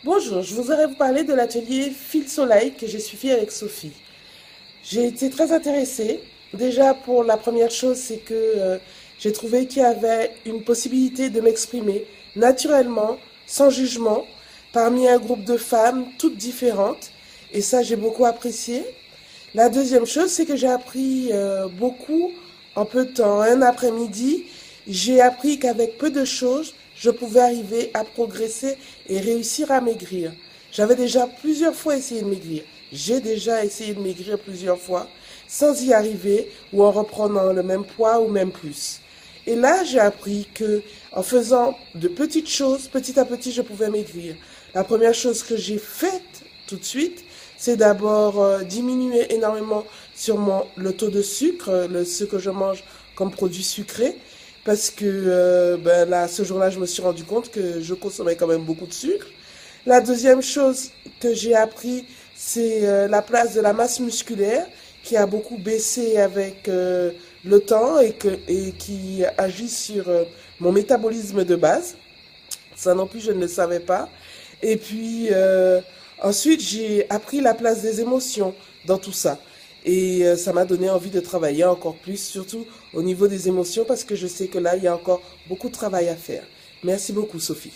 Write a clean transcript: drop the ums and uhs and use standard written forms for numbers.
Bonjour, je voudrais vous parler de l'atelier Fil Soleil que j'ai suivi avec Sophie. J'ai été très intéressée. Déjà, pour la première chose, c'est que j'ai trouvé qu'il y avait une possibilité de m'exprimer naturellement, sans jugement, parmi un groupe de femmes toutes différentes. Et ça, j'ai beaucoup apprécié. La deuxième chose, c'est que j'ai appris beaucoup en peu de temps. Un après-midi, j'ai appris qu'avec peu de choses, je pouvais arriver à progresser et réussir à maigrir. J'avais déjà plusieurs fois essayé de maigrir. J'ai déjà essayé de maigrir plusieurs fois sans y arriver ou en reprenant le même poids ou même plus. Et là, j'ai appris que en faisant de petites choses, petit à petit, je pouvais maigrir. La première chose que j'ai faite tout de suite, c'est d'abord diminuer énormément sur le taux de sucre, ce que je mange comme produit sucré, parce que ben là, ce jour-là, je me suis rendu compte que je consommais quand même beaucoup de sucre. La deuxième chose que j'ai appris, c'est la place de la masse musculaire qui a beaucoup baissé avec le temps et qui agit sur mon métabolisme de base. Ça non plus, je ne le savais pas. Et puis, ensuite, j'ai appris la place des émotions dans tout ça. Et ça m'a donné envie de travailler encore plus, surtout au niveau des émotions, parce que je sais que là, il y a encore beaucoup de travail à faire. Merci beaucoup, Sophie.